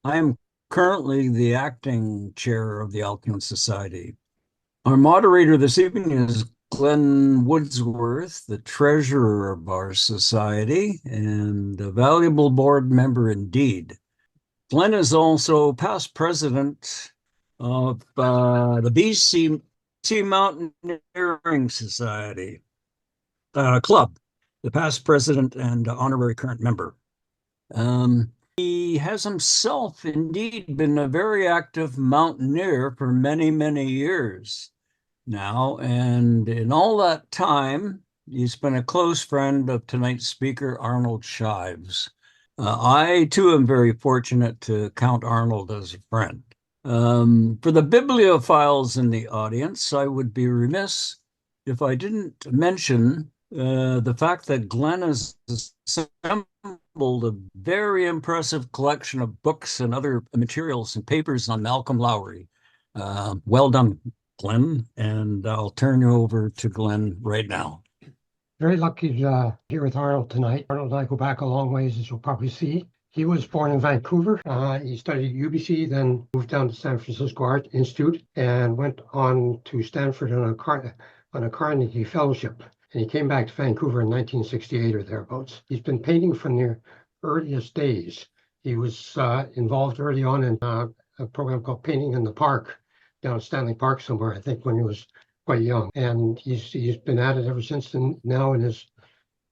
I am currently the acting chair of the Alpine Society. Our moderator this evening is Glenn Woodsworth, the treasurer of our society and a valuable board member indeed. Glenn is also past president of the BC Mountaineering Society Club, the past president and honorary current member. He has himself indeed been a very active mountaineer for many, many years now. And in all that time, he's been a close friend of tonight's speaker, Arnold Shives. I too am very fortunate to count Arnold as a friend. For the bibliophiles in the audience, I would be remiss if I didn't mention the fact that Glenn has assembled a very impressive collection of books and other materials and papers on Malcolm Lowry. Well done, Glenn, and I'll turn you over to Glenn right now. Very lucky here with Arnold tonight. Arnold and I go back a long ways, as you'll probably see. He was born in Vancouver. He studied at UBC, then moved down to San Francisco Art Institute and went on to Stanford on a Carnegie Fellowship. And he came back to Vancouver in 1968 or thereabouts. He's been painting from the earliest days. He was involved early on in a program called Painting in the Park down at Stanley Park somewhere, I think, when he was quite young. And he's been at it ever since, and now in his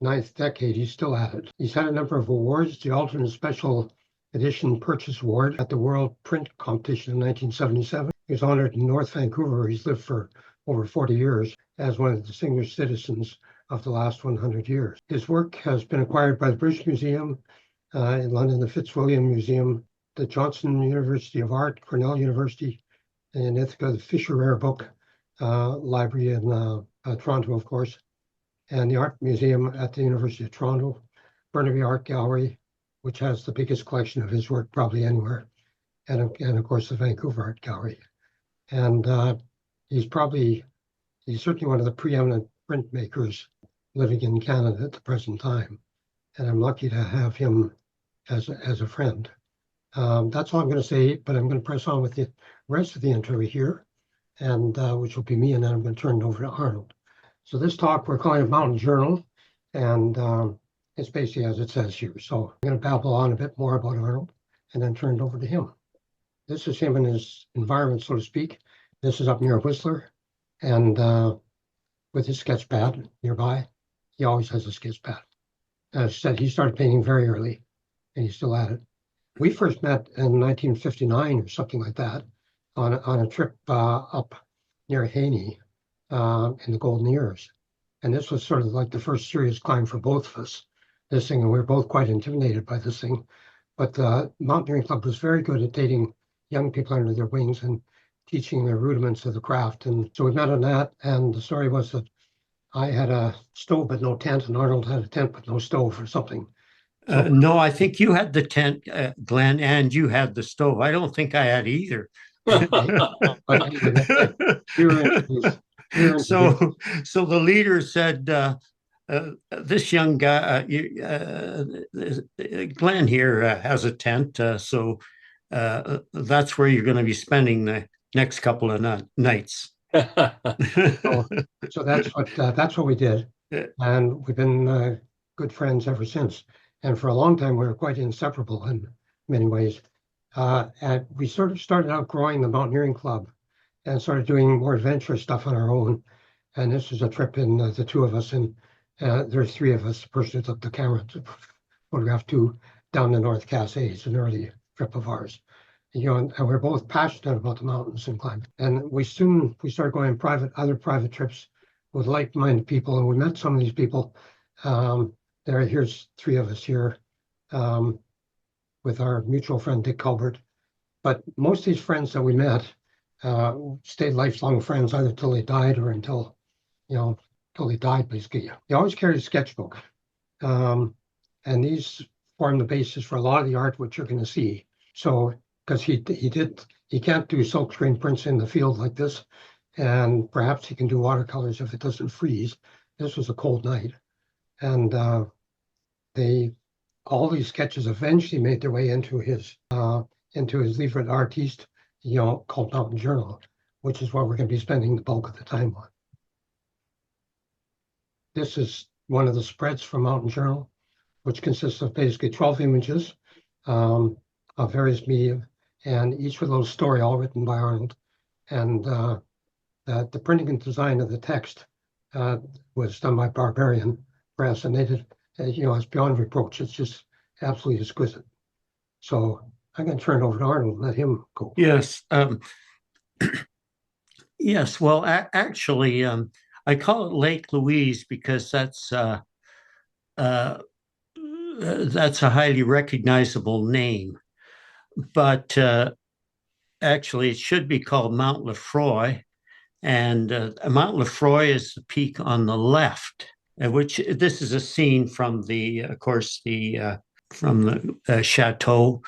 ninth decade, he's still at it. He's had a number of awards, the alternate special edition purchase award at the World Print Competition in 1977. He was honored in North Vancouver, where he's lived for over 40 years, as one of the distinguished citizens of the last 100 years. His work has been acquired by the British Museum in London, the Fitzwilliam Museum, the Johnson University of Art, Cornell University, and in Ithaca, the Fisher Rare Book Library in Toronto, of course, and the Art Museum at the University of Toronto, Burnaby Art Gallery, which has the biggest collection of his work probably anywhere, and of course the Vancouver Art Gallery. And he's certainly one of the preeminent printmakers living in Canada at the present time, and I'm lucky to have him as a friend. That's all I'm going to say, but I'm going to press on with the rest of the interview here, and which will be me, and then I'm going to turn it over to Arnold. So this talk, we're calling it Mountain Journal, and it's basically as it says here. So I'm going to babble on a bit more about Arnold, and then turn it over to him. This is him in his environment, so to speak. This is up near Whistler, and with his sketch pad nearby. He always has a sketch pad. As I said, he started painting very early, and he's still at it. We first met in 1959 or something like that on a trip up near Haney in the Golden Years. And this was sort of like the first serious climb for both of us, this thing, and we were both quite intimidated by this thing. But the Mountaineering Club was very good at taking young people under their wings and teaching their rudiments of the craft. And so we met on that, and the story was that I had a stove but no tent, and Arnold had a tent but no stove or something. No, I think you had the tent, Glenn, and you had the stove. I don't think I had either. So the leader said, this young guy, Glenn here, has a tent, so that's where you're going to be spending the next couple of nights. So that's what we did, and we've been good friends ever since. And for a long time, we were quite inseparable in many ways. And we sort of started out growing the Mountaineering Club and started doing more adventurous stuff on our own. And this was a trip in the two of us, and there's three of us. The person who took the camera to photograph two down the North Cascade. It's an early trip of ours. And we're both passionate about the mountains and climbing. And we started going on other private trips with like-minded people, and we met some of these people. Here's three of us here with our mutual friend Dick Culbert. But most of these friends that we met stayed lifelong friends, either till they died or until they died, basically. He always carried a sketchbook. And these form the basis for a lot of the art which you're going to see. So, because he can't do silkscreen prints in the field like this, and perhaps he can do watercolors if it doesn't freeze. This was a cold night. And all these sketches eventually made their way into his into his livre d'artiste, called Mountain Journal, which is what we're going to be spending the bulk of the time on. This is one of the spreads from Mountain Journal, which consists of basically 12 images of various media, and each of those story, all written by Arnold. And the printing and design of the text was done by Barbarian Press, and they did, it's beyond reproach. It's just absolutely exquisite. So I'm going to turn it over to Arnold and let him go. Yes. Yes. Well, actually, I call it Lake Louise because that's a highly recognizable name. But actually, it should be called Mount Lefroy. And Mount Lefroy is the peak on the left, which this is a scene from from the chateau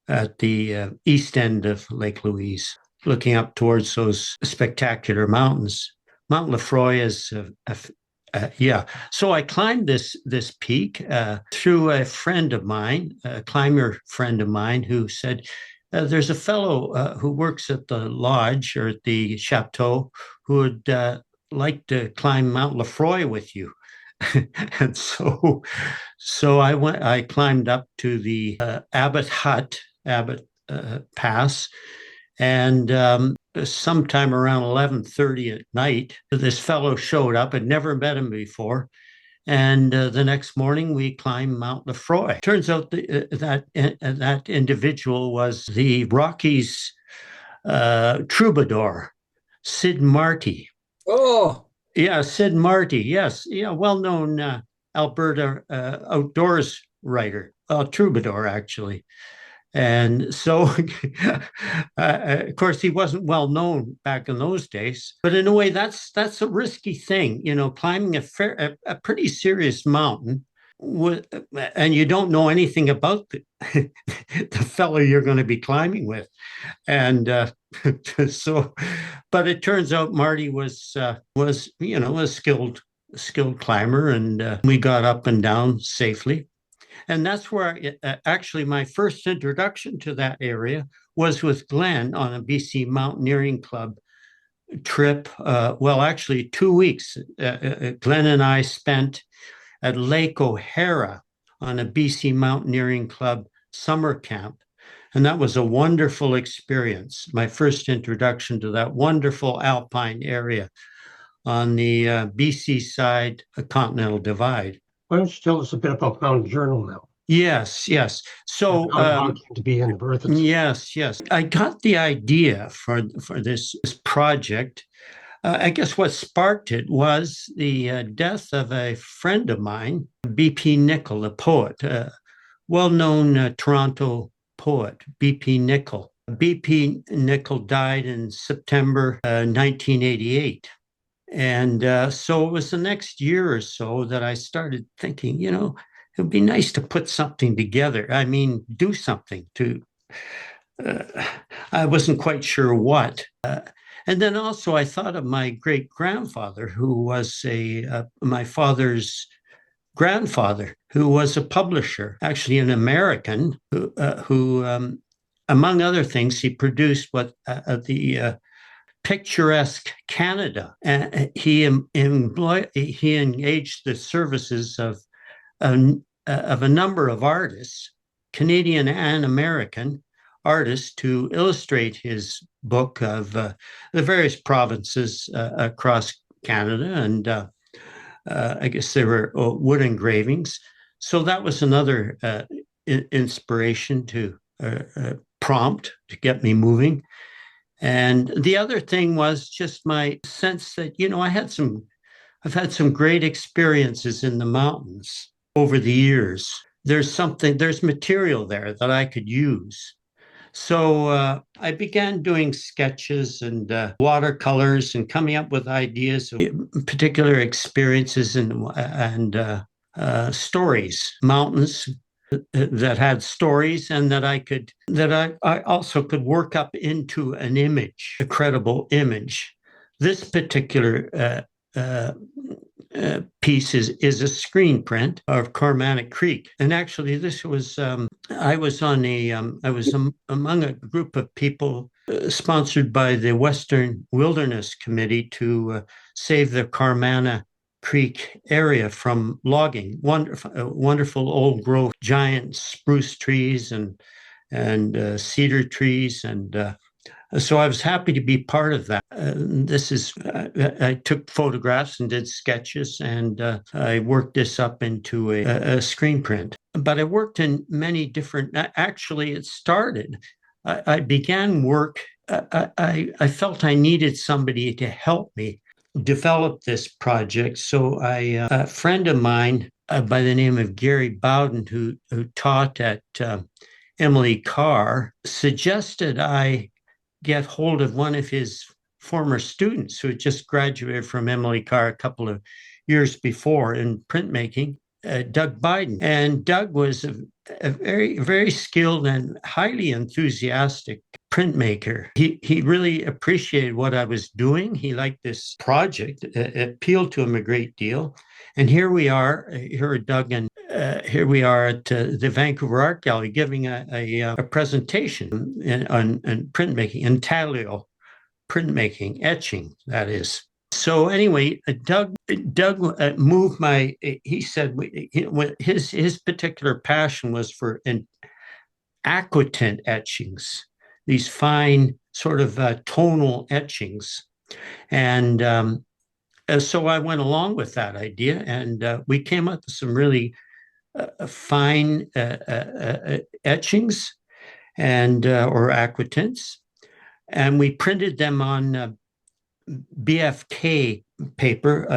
at the east end of Lake Louise, looking up towards those spectacular mountains. Mount Lefroy is, yeah. So I climbed this peak through a friend of mine, a climber friend of mine, who said, there's a fellow who works at the lodge or at the chateau who would like to climb Mount Lefroy with you. And so I climbed up to the Abbott Pass, and sometime around 11:30 at night, this fellow showed up. I'd never met him before. And the next morning, we climbed Mount Lefroy. Turns out that individual was the Rockies troubadour, Sid Marty. Oh, yeah, Sid Marty. Yes, yeah, well-known Alberta outdoors writer, troubadour actually. And so, of course, he wasn't well known back in those days. But in a way, that's a risky thing, climbing a pretty serious mountain, and you don't know anything about the fellow you're going to be climbing with. And but it turns out Marty was a skilled climber, and we got up and down safely. And that's where actually my first introduction to that area was with Glenn on a BC Mountaineering Club trip. Actually 2 weeks. Glenn and I spent at Lake O'Hara on a BC Mountaineering Club summer camp. And that was a wonderful experience. My first introduction to that wonderful alpine area on the BC side, a Continental Divide. Why don't you tell us a bit about Mountain Journal now? Yes. So how it came to be in the birth. Yes. I got the idea for this project. I guess what sparked it was the death of a friend of mine, B.P. Nicol, a poet, well-known Toronto poet, B.P. Nicol. B.P. Nicol died in September 1988. And so it was the next year or so that I started thinking, it would be nice to put something together. I mean, do something to, I wasn't quite sure what. And then also I thought of my great-grandfather, who was my father's grandfather, who was a publisher, actually an American, who among other things, he produced what the Picturesque Canada. And he engaged the services of a number of artists, Canadian and American artists, to illustrate his book of the various provinces across Canada. And I guess there were wood engravings. So that was another inspiration to prompt to get me moving. And the other thing was just my sense that, I've had some great experiences in the mountains over the years. There's material there that I could use. So I began doing sketches and watercolors and coming up with ideas of particular experiences and stories, mountains that had stories, and that I also could work up into an image, a credible image. This particular piece is a screen print of Cormanic Creek. And actually, this was I was among a group of people sponsored by the Western Wilderness Committee to save the Carmana Creek area from logging. Wonderful old growth, giant spruce trees and cedar trees, and so I was happy to be part of that. I took photographs and did sketches, and I worked this up into a screen print. But I worked in many different, actually, it started. I began work. I felt I needed somebody to help me develop this project. So a friend of mine by the name of Gary Bowden, who taught at Emily Carr, suggested I get hold of one of his former students who had just graduated from Emily Carr a couple of years before in printmaking, Doug Biden. And Doug was a very, very skilled and highly enthusiastic printmaker. He really appreciated what I was doing. He liked this project. It appealed to him a great deal. And here we are, here are Doug and here we are at the Vancouver Art Gallery giving a presentation on printmaking, intaglio printmaking, etching, that is. So anyway, Doug moved my. He said his particular passion was for aquatint etchings, these fine sort of tonal etchings, and so I went along with that idea, and we came up with some really fine etchings and or aquatints, and we printed them on BFK paper,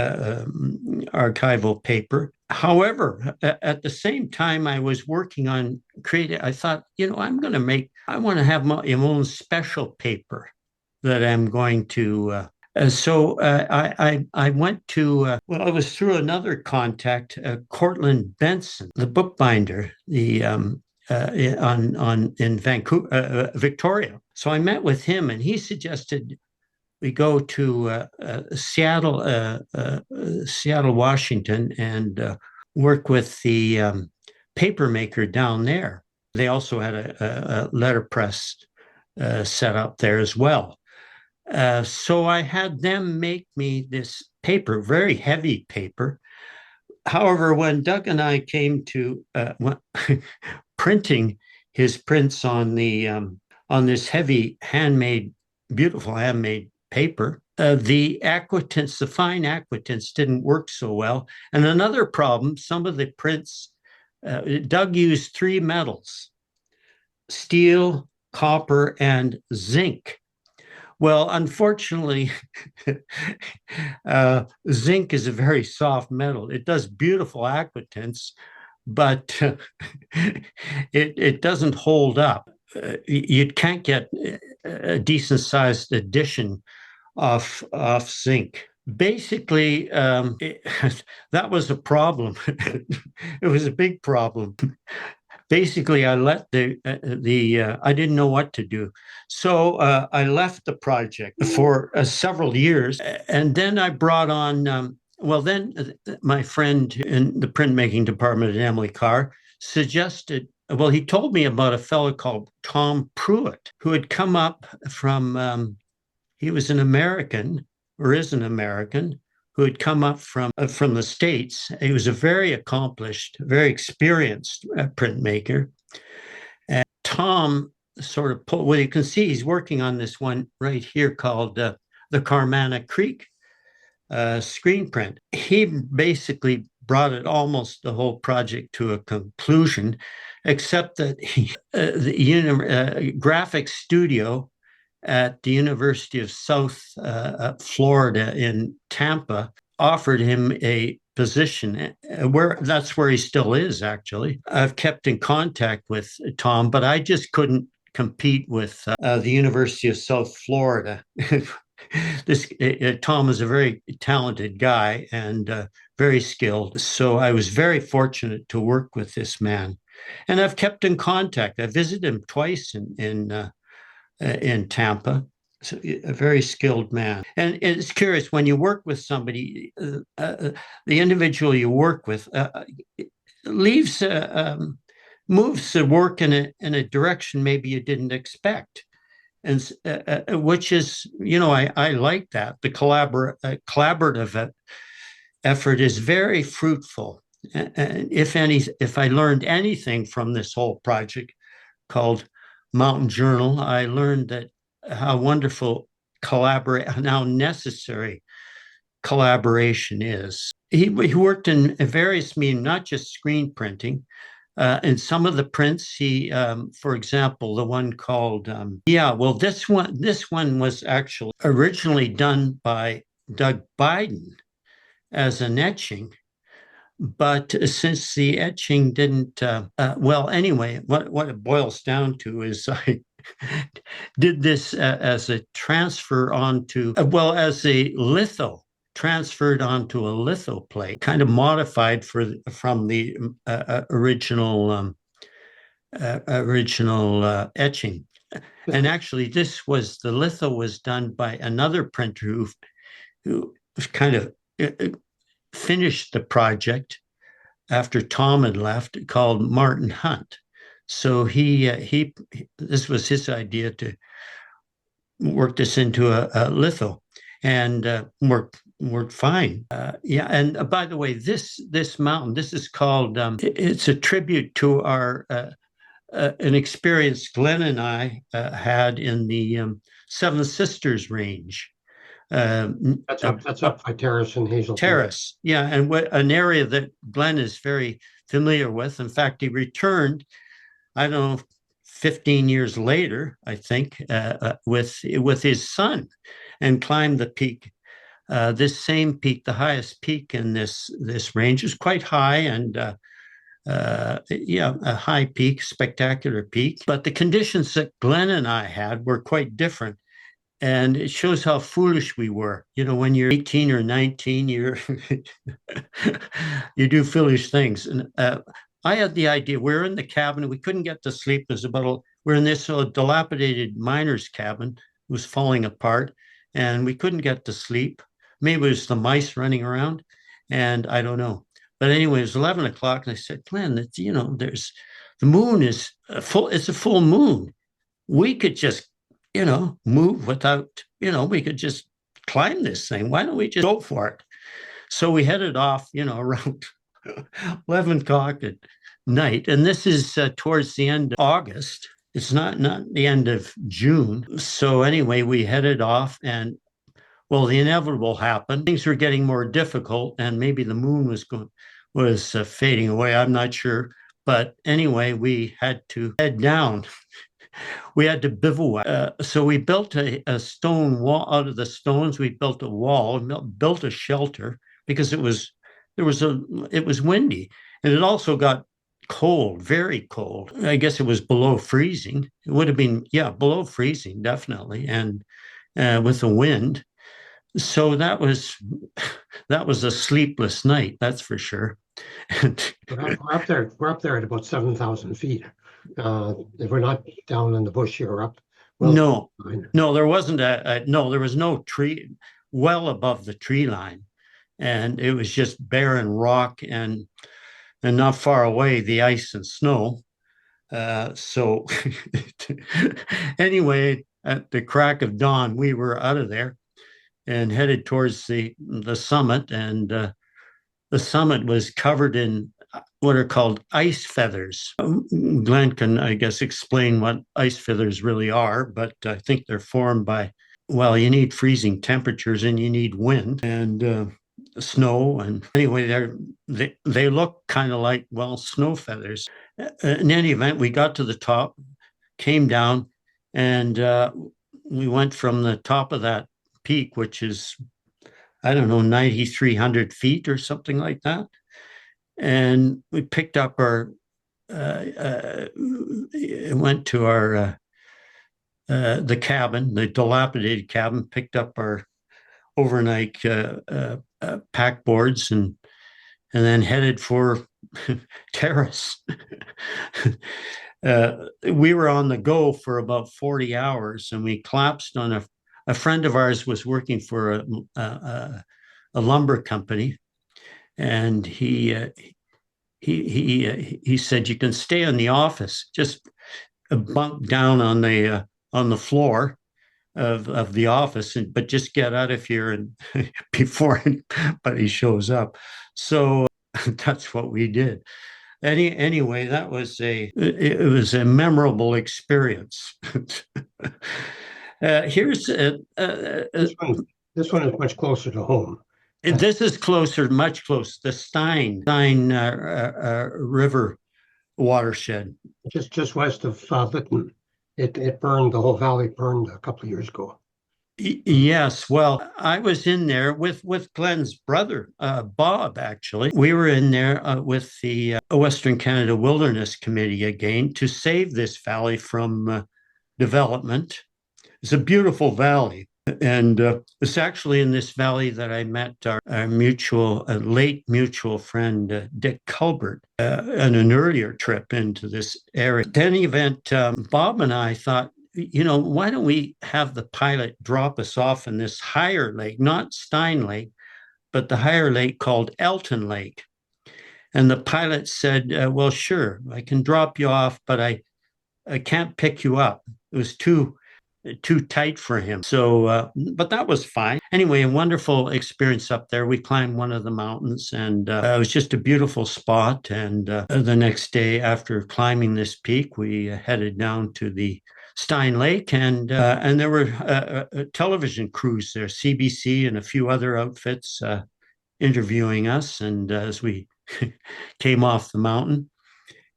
archival paper. However, at the same time I was working on creating, I thought, I want to have my own special paper that I'm going to. So I went to, I was through another contact, Cortland Benson, the bookbinder, in Vancouver, Victoria. So I met with him, and he suggested we go to Seattle, Washington, and work with the paper maker down there. They also had a letterpress set up there as well. So I had them make me this paper, very heavy paper. However, when Doug and I came to printing his prints on this heavy beautiful handmade paper, the aquatints, the fine aquatints, didn't work so well. And another problem, some of the prints, Doug used 3 metals: steel, copper, and zinc. Well, unfortunately, zinc is a very soft metal. It does beautiful aquatints, but it doesn't hold up. You can't get a decent sized edition of zinc. Basically, that was a problem. It was a big problem. Basically, I let I didn't know what to do. So I left the project for several years. And then I brought on, my friend in the printmaking department at Emily Carr suggested, he told me about a fellow called Tom Pruitt, who had come up from, he was an American, or is an American, who had come up from the States. He was a very accomplished, very experienced printmaker. And Tom sort of pulled, you can see he's working on this one right here called the Carmana Creek screen print. He basically brought it almost the whole project to a conclusion, except that the graphic studio at the University of South Florida in Tampa offered him a position that's where he still is, actually. I've kept in contact with Tom, but I just couldn't compete with the University of South Florida. Tom is a very talented guy and very skilled. So I was very fortunate to work with this man. And I've kept in contact. I visited him twice in Tampa. a very skilled man. And it's curious when you work with somebody, the individual you work with leaves moves the work in a direction maybe you didn't expect, and which is, I like that. The collaborative effort is very fruitful. And if I learned anything from this whole project called Mountain Journal, I learned that how wonderful how necessary collaboration is. He worked in various mediums, not just screen printing. In some of the prints, for example, the one called, this one was actually originally done by Doug Biden as an etching. But since the etching didn't, anyway, what it boils down to is I did this as a transfer onto, as a litho, transferred onto a litho plate, kind of modified from the original etching. And actually, the litho was done by another printer who kind of finished the project after Tom had left, called Martin Hunt. So this was his idea to work this into a litho, and worked fine. And by the way, this mountain, this is called. It's a tribute to our an experience Glenn and I had in the Seven Sisters range. That's up by Terrace and Hazel. Terrace, yeah, and an area that Glenn is very familiar with. In fact, he returned, I don't know, 15 years later, I think, with his son, and climbed the peak. This same peak, the highest peak in this range, is quite high, and a high peak, spectacular peak. But the conditions that Glenn and I had were quite different. And it shows how foolish we were. When you're 18 or 19, you do foolish things. And I had the idea, we're in the cabin, we couldn't get to sleep. We're in this dilapidated miner's cabin. It was falling apart, and we couldn't get to sleep. Maybe it was the mice running around, and I don't know. But anyway, it was 11 o'clock, and I said, Glenn, the moon is full. It's a full moon. We could just move without, we could just climb this thing. Why don't we just go for it? So we headed off, around 11 o'clock at night. And this is towards the end of August. It's not the end of June. So anyway, we headed off, and the inevitable happened. Things were getting more difficult, and maybe the moon was fading away. I'm not sure. But anyway, we had to head down. We had to bivouac. So we built a stone wall out of the stones. We built a wall, built a shelter, because it was windy, and it also got cold, very cold. I guess it was below freezing. It would have been, below freezing, definitely, and with the wind. So that was a sleepless night, that's for sure. We're up there. We're up there at about 7,000 feet. If we're not down in the bush, you're up. No, there wasn't there was no tree well above the tree line, and it was just barren rock, and not far away the ice and snow. So anyway, at the crack of dawn, we were out of there and headed towards the summit, and the summit was covered in what are called ice feathers. Glenn can, I guess, explain what ice feathers really are, but I think they're formed by, you need freezing temperatures, and you need wind and snow. And anyway, they look kind of like, snow feathers. In any event, we got to the top, came down, and we went from the top of that peak, which is, I don't know, 9,300 feet or something like that. And we picked up went to our the cabin, the dilapidated cabin, picked up our overnight pack boards, and then headed for Terrace. We were on the go for about 40 hours, and we collapsed on a friend of ours was working for a lumber company, and he said, you can stay in the office, just bunk down on the floor of the office, but just get out of here and before anybody shows up. So that's what we did. Anyway, it was a memorable experience. Here's This one is much closer to home. This is closer, much closer. The Stein River watershed, just west of Lytton. It burned. The whole valley burned a couple of years ago. Yes, well, I was in there with Glenn's brother, Bob, actually. We were in there with the Western Canada Wilderness Committee again to save this valley from development. It's a beautiful valley. And it's actually in this valley that I met our late mutual friend, Dick Culbert, on an earlier trip into this area. In any event, Bob and I thought, why don't we have the pilot drop us off in this higher lake, not Stein Lake, but the higher lake called Elton Lake. And the pilot said, well, sure, I can drop you off, but I can't pick you up. It was too tight for him. So, but that was fine. Anyway, a wonderful experience up there. We climbed one of the mountains, and it was just a beautiful spot. And the next day, after climbing this peak, we headed down to the Stein Lake, and there were television crews there, CBC and a few other outfits interviewing us. And as we came off the mountain,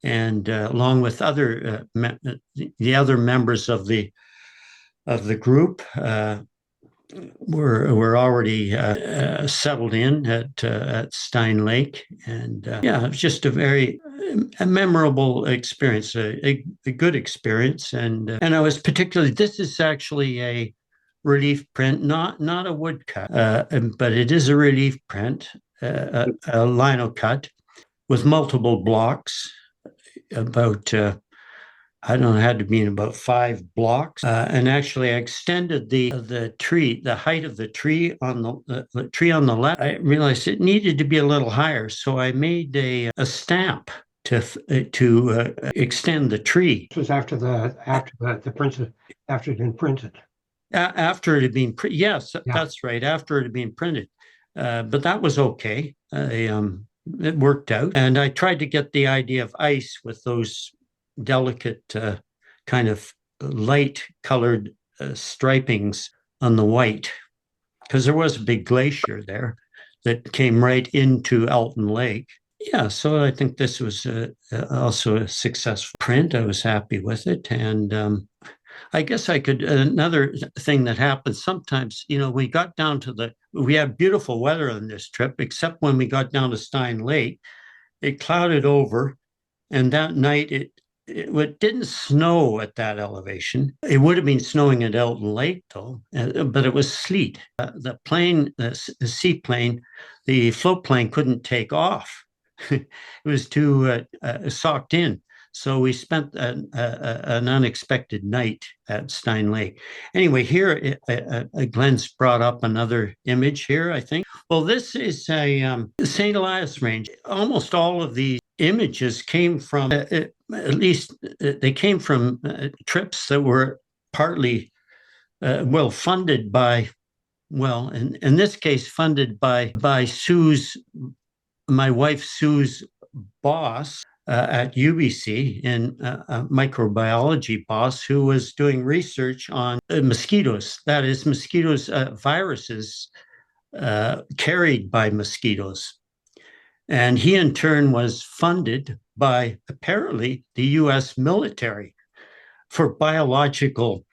and along with the other members of the group, were already settled in at Stein Lake, and it was just a memorable experience, a good experience, and I was particularly. This is actually a relief print, not a woodcut, but it is a relief print, a lino cut with multiple blocks, about. I don't know, it had to be in about 5 blocks. And actually, I extended the tree, the height of the tree on the tree on the left. I realized it needed to be a little higher, so I made a stamp to extend the tree. This was after the printed, after it had been printed. After it had been printed, yes, Yeah. That's right. After it had been printed, but that was okay. It worked out, and I tried to get the idea of ice with those delicate kind of light colored stripings on the white, because there was a big glacier there that came right into Elton Lake. Yeah, so I think this was also a successful print. I was happy with it. And I guess another thing that happened sometimes, we got down we had beautiful weather on this trip, except when we got down to Stein Lake, it clouded over. And that night, it didn't snow at that elevation. It would have been snowing at Elton Lake, though, but it was sleet. The seaplane, the float plane couldn't take off. It was too socked in. So we spent an unexpected night at Stein Lake. Anyway, here, Glenn's brought up another image here, I think. Well, this is a St. Elias Range. Almost all of these images came from, at least they came from trips that were partly, funded by, in this case, funded by my wife Sue's boss at UBC, a microbiology boss who was doing research on mosquitoes. That is, viruses carried by mosquitoes. And he, in turn, was funded by, apparently, the U.S. military for biological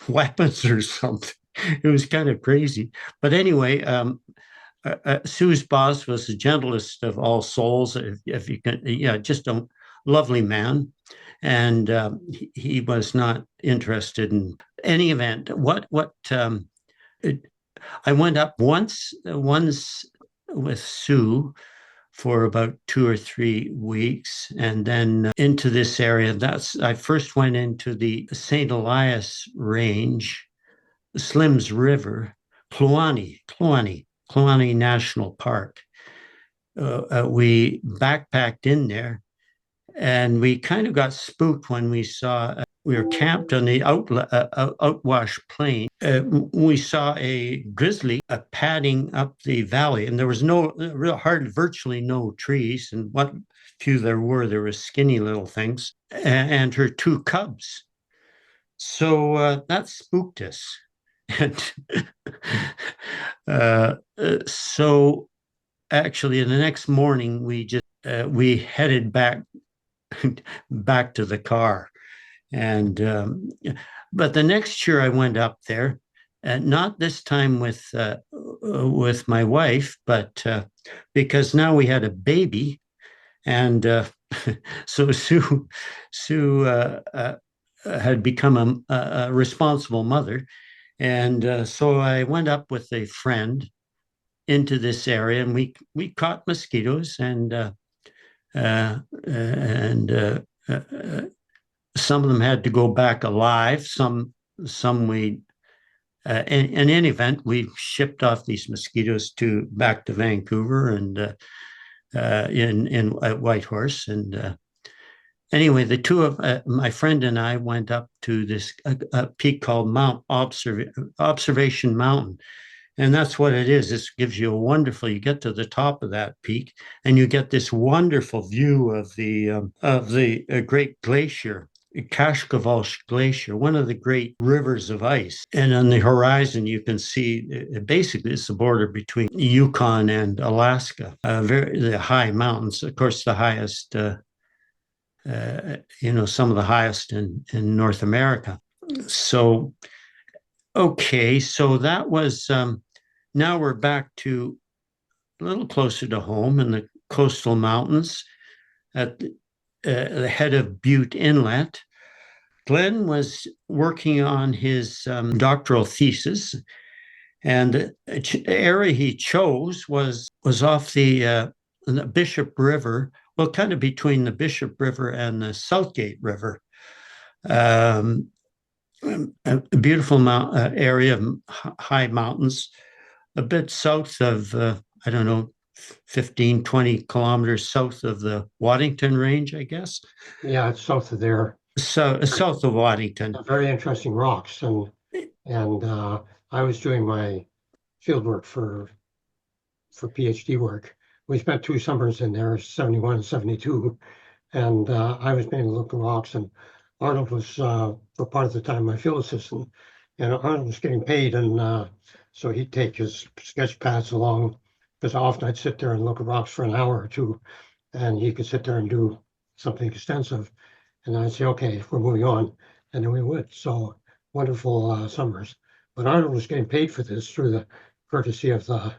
weapons or something. It was kind of crazy. But anyway, Sue's boss was the gentlest of all souls, if you can, just a lovely man. And he was not interested in any event. I went up once with Sue for about 2 or 3 weeks, and then into this area. I first went into the St. Elias Range Slim's River, Kluane National Park. We backpacked in there, and we kind of got spooked when we were camped on the outwash plain. We saw a grizzly padding up the valley, and there was virtually no trees, and what few there were skinny little things, and her two cubs. So that spooked us. And so actually, the next morning, we headed back to the car. And but the next year I went up there, not this time with my wife, but because now we had a baby, and so Sue had become a responsible mother, and so I went up with a friend into this area, and we caught mosquitoes, and some of them had to go back alive. Some we, in any event, we shipped off these mosquitoes back to Vancouver and in at Whitehorse. And anyway, the two of my friend and I went up to this a peak called Observation Mountain. And that's what it is. This gives you you get to the top of that peak, and you get this wonderful view of the great glacier, Kashkovalsk Glacier, one of the great rivers of ice. And on the horizon, you can see basically it's the border between Yukon and Alaska, the high mountains. Of course, the highest, some of the highest in North America. So, okay, so that was, now we're back to a little closer to home in the coastal mountains at the head of Butte Inlet. Glenn was working on his doctoral thesis, and the area he chose was off the Bishop River, well, kind of between the Bishop River and the Southgate River. A beautiful area of high mountains, a bit south of, 15, 20 kilometers south of the Waddington Range, I guess. Yeah, it's south of there. So south of Waddington. Very interesting rocks, and I was doing my field work for PhD work. We spent 2 summers in there, 71 and 72, and I was being look at rocks, and Arnold was for part of the time my field assistant, and Arnold was getting paid, and so he'd take his sketch pads along, because often I'd sit there and look at rocks for an hour or two, and he could sit there and do something extensive, and I'd say, okay, we're moving on, and then we would. So wonderful summers. But Arnold was getting paid for this through the courtesy of the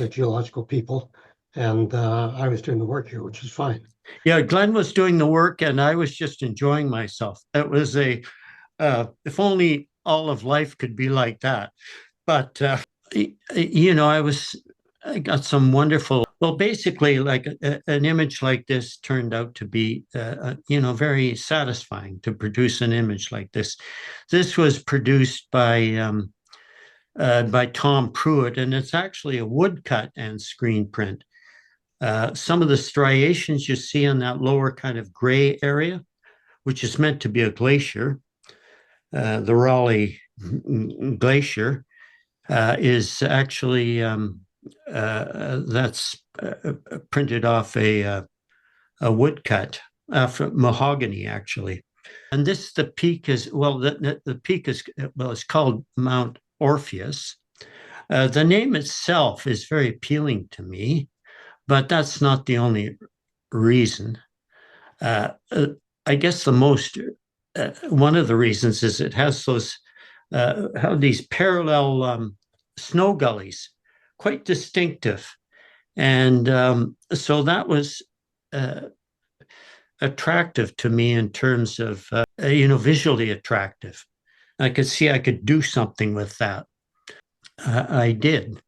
geological people, and I was doing the work here, which is fine. Yeah, Glenn was doing the work, and I was just enjoying myself. It was if only all of life could be like that. But I got some wonderful. Well, basically, like an image like this turned out to be, very satisfying to produce an image like this. This was produced by Tom Pruitt, and it's actually a woodcut and screen print. Some of the striations you see on that lower kind of gray area, which is meant to be a glacier, the Raleigh Glacier, is actually that's printed off a woodcut from mahogany, actually. And the peak is, well, the peak is, well, it's called Mount Orpheus. The name itself is very appealing to me, but that's not the only reason. I guess one of the reasons is it has these parallel snow gullies, quite distinctive. And so that was attractive to me in terms of, visually attractive. I could see I could do something with that. I did.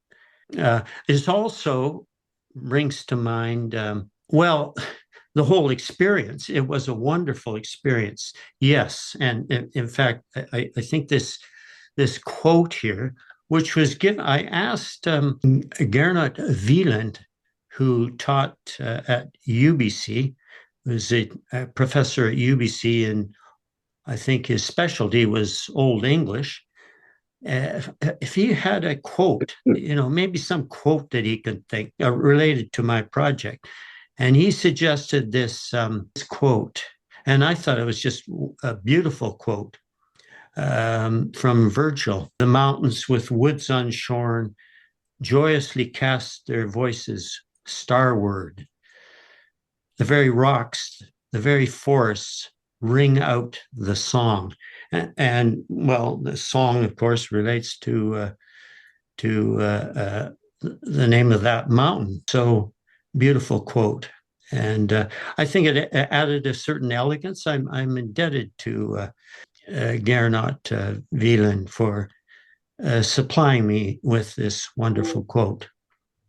It also brings to mind, the whole experience. It was a wonderful experience. Yes. And in fact, I think this this quote here, which was given. I asked Gernot Wieland, who taught at UBC, was a professor at UBC, and I think his specialty was Old English. If he had a quote, maybe some quote that he could think related to my project. And he suggested this quote, and I thought it was just a beautiful quote from Virgil. The mountains with woods unshorn joyously cast their voices starward. The very rocks, the very forests ring out the song. And well, the song, of course, relates to the name of that mountain. So beautiful quote. And I think it added a certain elegance. I'm indebted to Gernot Wieland for supplying me with this wonderful quote.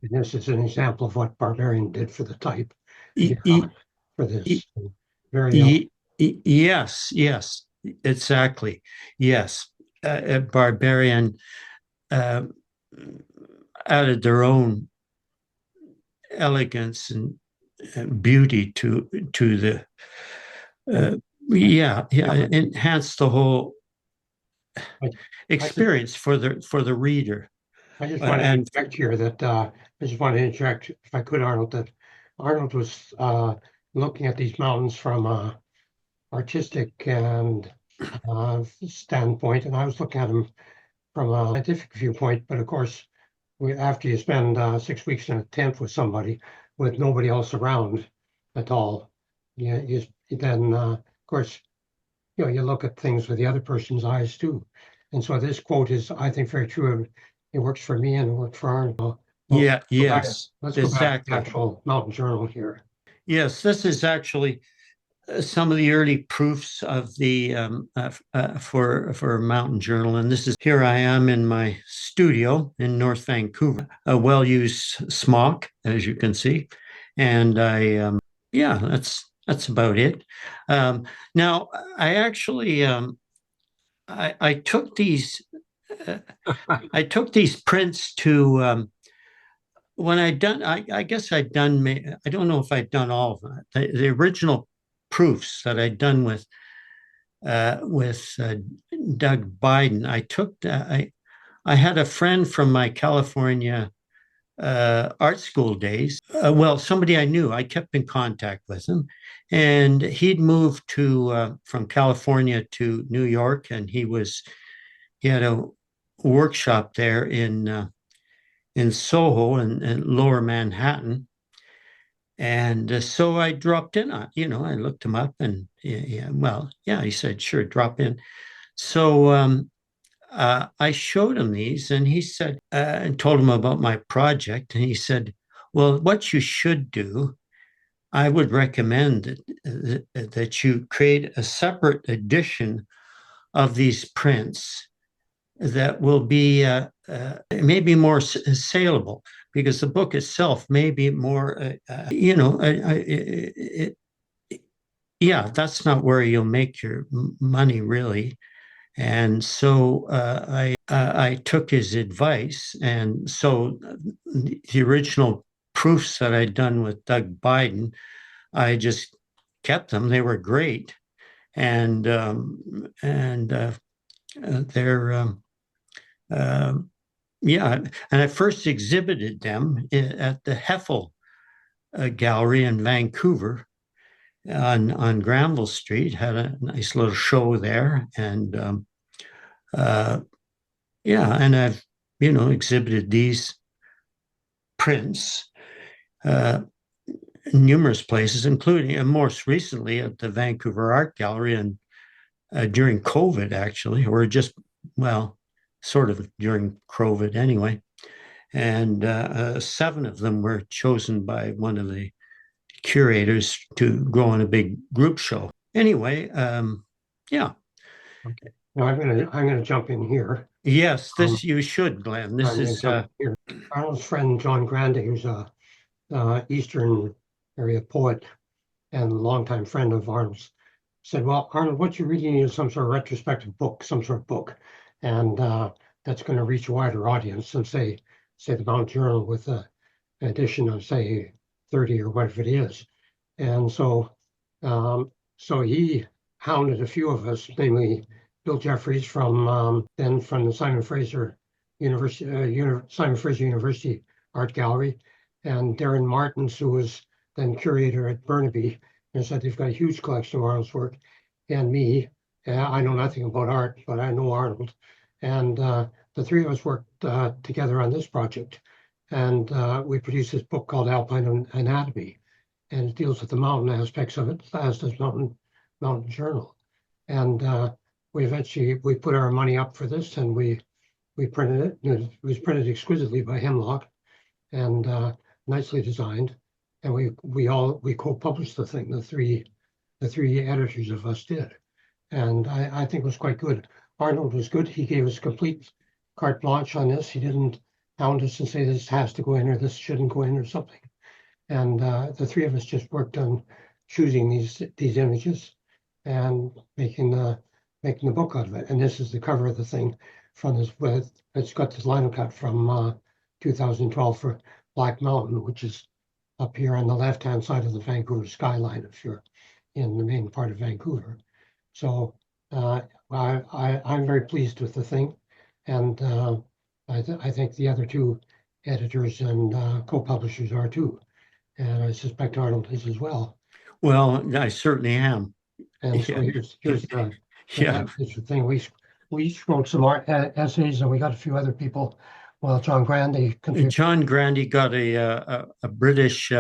And this is an example of what Barbarian did for the type for this very yes, exactly. Yes. Barbarian added their own elegance and beauty to the enhance the whole experience for the reader. I just want to interject here that I just want to interject, if I could, Arnold, that Arnold was looking at these mountains from a artistic and standpoint, and I was looking at them from a scientific viewpoint. But of course, after you spend 6 weeks in a tent with somebody with nobody else around at all, you then of course you look at things with the other person's eyes too. And so this quote is, I think, very true. It works for me and it worked for Arnold. Yes, let's go back to the actual mountain journal here. Yes, this is actually some of the early proofs of the for Mountain Journal, and this is here I am in my studio in North Vancouver, a well-used smock, as you can see, and that's about it. Now I actually I took these I took these prints to. When I guess I'd done, I don't know if I'd done all of them. The original proofs that I'd done with Doug Biden, I had a friend from my California art school days. Somebody I knew, I kept in contact with him, and he'd moved from California to New York, and he had a workshop there in Soho and Lower Manhattan. And so I dropped in on, I looked him up and he said, sure, drop in. So I showed him these and he said, and told him about my project. And he said, well, what you should do, I would recommend that you create a separate edition of these prints that will be maybe more saleable, because the book itself may be more, that's not where you'll make your money really. And so I took his advice, and so the original proofs that I'd done with Doug Biden, I just kept them. They were great, and they're. And I first exhibited them at the Heffel Gallery in Vancouver on Granville Street. Had a nice little show there, and and I've exhibited these prints numerous places, including and most recently at the Vancouver Art Gallery, and during COVID actually, or just sort of during COVID anyway. And 7 of them were chosen by one of the curators to go on a big group show. Anyway, Okay. Now I'm gonna jump in here. Yes, this you should, Glenn. This is here. Arnold's friend John Grande, who's a Eastern area poet and longtime friend of Arnold's, said, "Well, Arnold, what you really need is some sort of retrospective book, some sort of book." and that's going to reach a wider audience than say the Mount Journal with an edition of say 30 or whatever it is. And so he hounded a few of us, namely Bill Jeffries from the Simon Fraser University Art Gallery, and Darren Martins, who was then curator at Burnaby, and said they've got a huge collection of Arnold's work, and me. I know nothing about art, but I know Arnold, and the three of us worked together on this project, and we produced this book called Alpine Anatomy, and it deals with the mountain aspects of it, as does Mountain Journal. And we put our money up for this, and we printed it. It was printed exquisitely by Hemlock, and nicely designed. And we co-published the thing. The three editors of us did, and I think it was quite good. Arnold was good. He gave us complete carte blanche on this. He didn't hound us and say this has to go in or this shouldn't go in or something. And the three of us just worked on choosing these images and making the book out of it. And this is the cover of the thing from this. It's got this line cut from 2012 for Black Mountain, which is up here on the left-hand side of the Vancouver skyline if you're in the main part of Vancouver. So I'm very pleased with the thing, and I think the other two editors and co-publishers are too, and I suspect Arnold is as well. Well, I certainly am. And so here's Yeah. the thing. We each wrote some essays, and we got a few other people. Well, John Grandy contributed. John Grandy got a British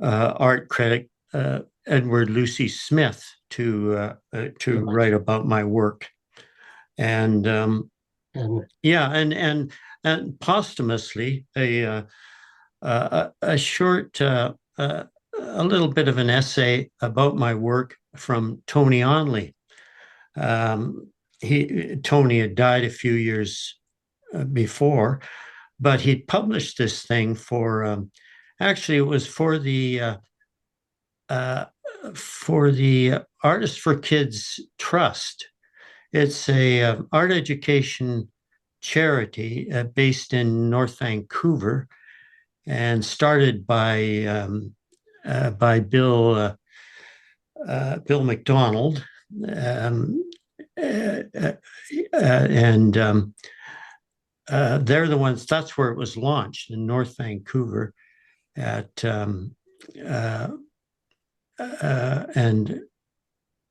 art critic, Edward Lucy Smith, to write about my work, and posthumously a short, a little bit of an essay about my work from Tony Onley. Tony had died a few years before, but he published this thing for actually it was for the Artists for Kids Trust. It's a art education charity based in North Vancouver, and started by Bill McDonald, and they're the ones. That's where it was launched, in North Vancouver, at and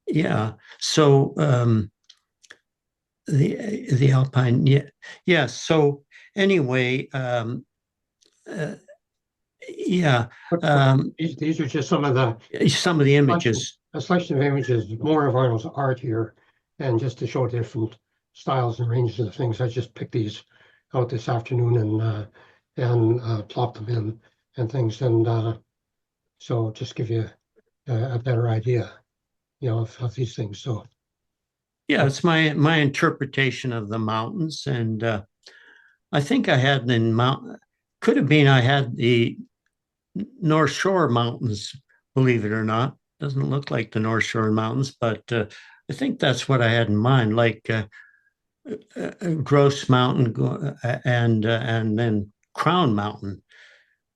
yeah. So the Alpine, yeah. So anyway, yeah. These are just some of the images. A selection of images, more of Arnold's art here, and just to show different styles and ranges of things. I just picked these out this afternoon and plopped them in and things, and so just give you a better idea, of these things. So yeah, it's my interpretation of the mountains, and I think I had could have been I had the North Shore Mountains, believe it or not. Doesn't look like the North Shore Mountains, but I think that's what I had in mind, like Gross Mountain and then Crown Mountain,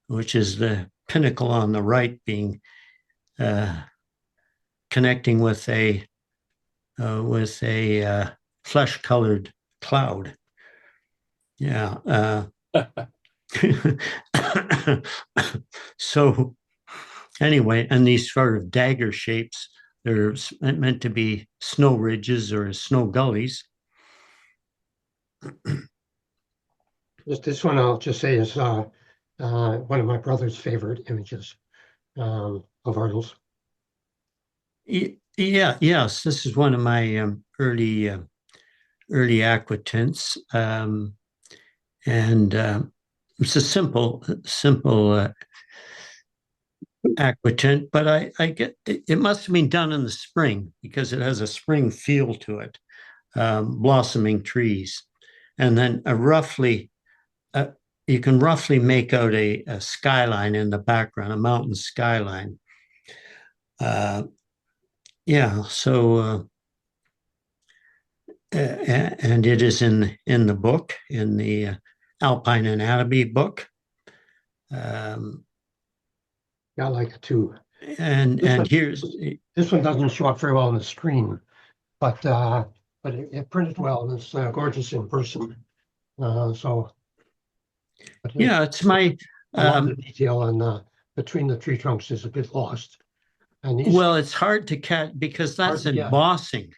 which is the pinnacle on the right, being connecting with a flesh-colored cloud. Yeah. So anyway, and these sort of dagger shapes, they're meant to be snow ridges or snow gullies. This one I'll just say is one of my brother's favorite images of Arnold's. Yeah, yes, this is one of my early aquatints, and it's a simple aquatint, but I get it must have been done in the spring because it has a spring feel to it, blossoming trees, and then you can roughly make out a skyline in the background, a mountain skyline. Yeah, so and it is in the book, in the Alpine Anatomy book. Yeah, I like it too. And This and one, here's this one doesn't show up very well on the screen, but it printed well and it's gorgeous in person. So, but yeah, it's my a lot of the detail and between the tree trunks is a bit lost. And these well, it's hard to catch because hard that's to get. embossing.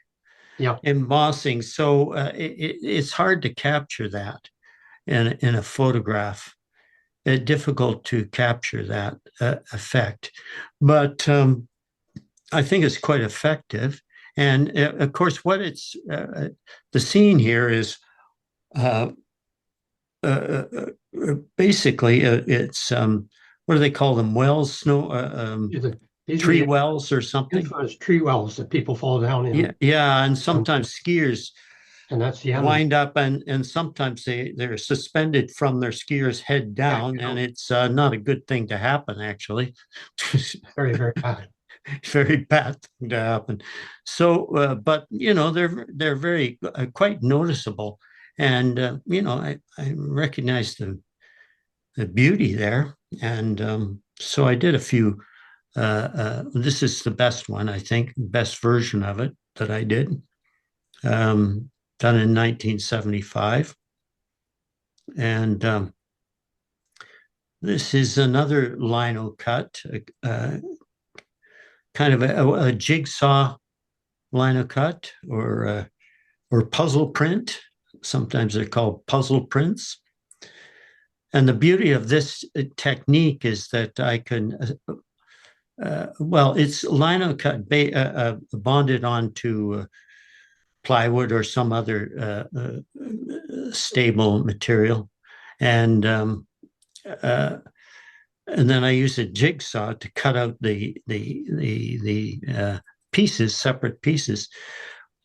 Yeah, Embossing, so it's hard to capture that in a photograph. Difficult to capture that effect, but I think it's quite effective. And of course, what it's the scene here is uh, basically it's what do they call them? Wells, snow, these are tree the wells or something. infamous tree wells that people fall down Yeah, in, yeah, and and, sometimes skiers and that's the end. wind up and sometimes they're suspended from their skiers head down, and it's not a good thing to happen, actually. Very, very bad. Very bad thing to happen. So but they're very quite noticeable, and I recognize the beauty there, and so I did a few this is the best one, I think, best version of it that I did, done in 1975. And this is another lino cut, kind of a jigsaw lino cut, or puzzle print. Sometimes they're called puzzle prints. And the beauty of this technique is that I can, it's lino cut bonded onto plywood or some other stable material, and then I use a jigsaw to cut out the pieces, separate pieces.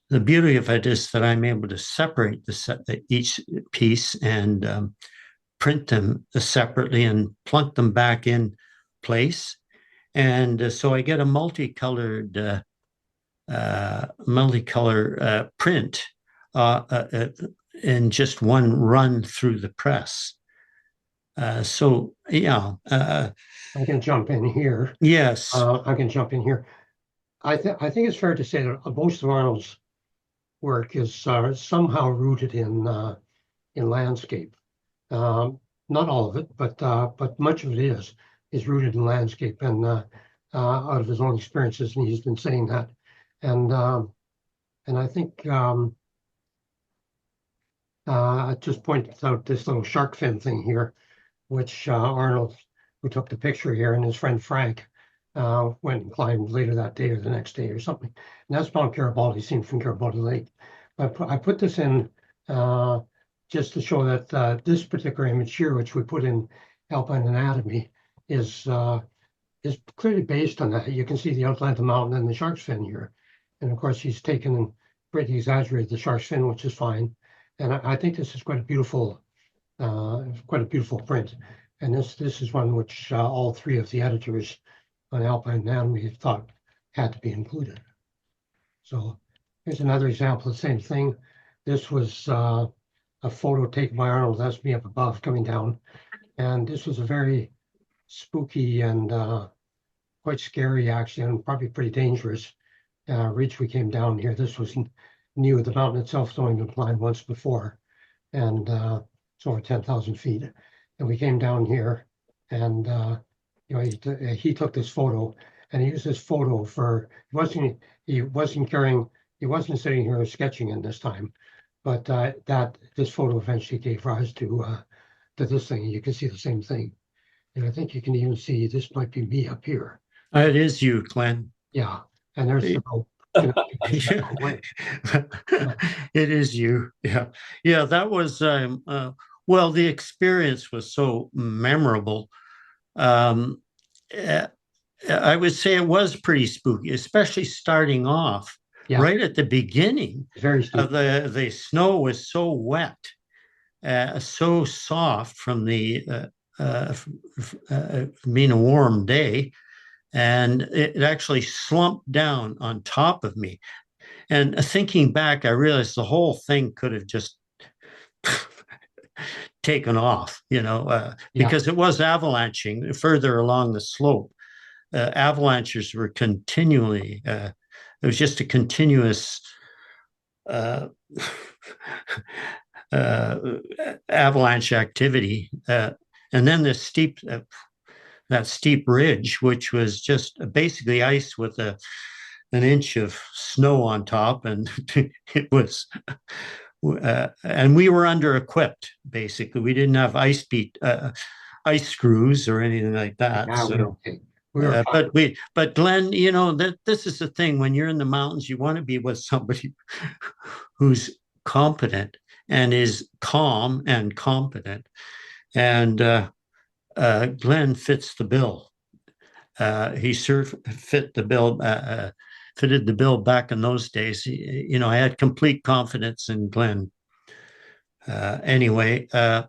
The beauty of it is that I'm able to separate each piece and print them separately and plunk them back in place, and so I get a multicolored print in just one run through the press. So yeah, I can jump in here. yes, I can jump in here. I think it's fair to say that most of Arnold's work is somehow rooted in landscape. Not all of it, but much of it is rooted in landscape and out of his own experiences, and he's been saying that. And I think I just pointed out this little shark fin thing here, which Arnold, who took the picture here, and his friend Frank went and climbed later that day or the next day or something. And that's Mount Garibaldi, seen from Garibaldi Lake. I put this in just to show that this particular image here, which we put in Alpine Anatomy, is clearly based on that. You can see the outline of the mountain and the shark's fin here. And of course, he's taken and greatly exaggerated the shark's fin, which is fine. And I think this is quite a beautiful print. And this is one which all three of the editors on Alpine Anatomy thought had to be included. So here's another example of the same thing. This was a photo taken by Arnold. That's me up above coming down. And this was a very spooky and quite scary, actually, and probably pretty dangerous ridge we came down here. This was new. The mountain itself has only been climbed once before, and it's over 10,000 feet. And we came down here, and he took this photo, and he used this photo for he wasn't sitting here sketching in this time, but this photo eventually gave rise to this thing. And you can see the same thing, and I think you can even see this might be me up here. It is you, Glenn. Yeah, and there's the rope. It is you. Yeah. That was well, the experience was so memorable. I would say it was pretty spooky, especially starting off. Yeah. Right at the beginning. Very spooky. The snow was so wet, so soft from the being a warm day. And it actually slumped down on top of me. And thinking back, I realized the whole thing could have just taken off, Yeah. because it was avalanching further along the slope. Avalanches were continually, it was just a continuous uh, uh, avalanche activity. And then that steep ridge, which was just basically ice with an inch of snow on top, and it was and we were under equipped. Basically, we didn't have ice screws or anything like that. Yeah, we were So, okay. We were fine. but Glenn, that this is the thing. When you're in the mountains, you want to be with somebody who's competent and is calm and competent. And Glenn fits the bill. He fit the bill. Fitted the bill back in those days. I had complete confidence in Glenn. Anyway, Okay,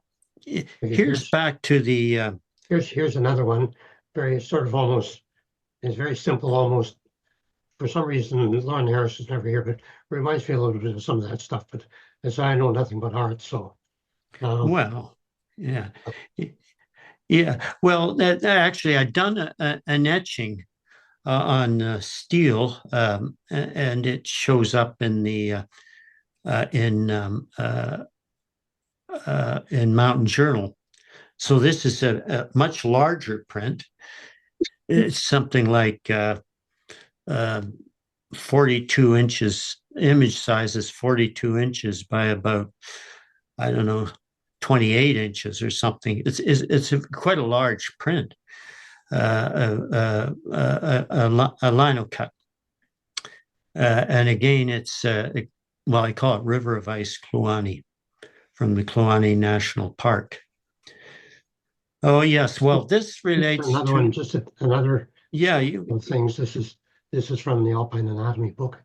here's back to the. here's another one. Very sort of almost, it's very simple almost. For some reason, Lauren Harris is never here, but reminds me a little bit of some of that stuff. But as I know nothing but art, so Well, yeah, yeah. Well, actually, I'd done an etching on steel, and it shows up in the in Mountain Journal. So this is a much larger print. It's something like 42 inches. Image size is 42 inches by about, I don't know, 28 inches or something. It's quite a large print, a lino cut. And again, it's, well, I call it River of Ice Kluane from the Kluane National Park. Oh, yes. Well, this relates another to one, just another yeah, things. This is from the Alpine Anatomy book.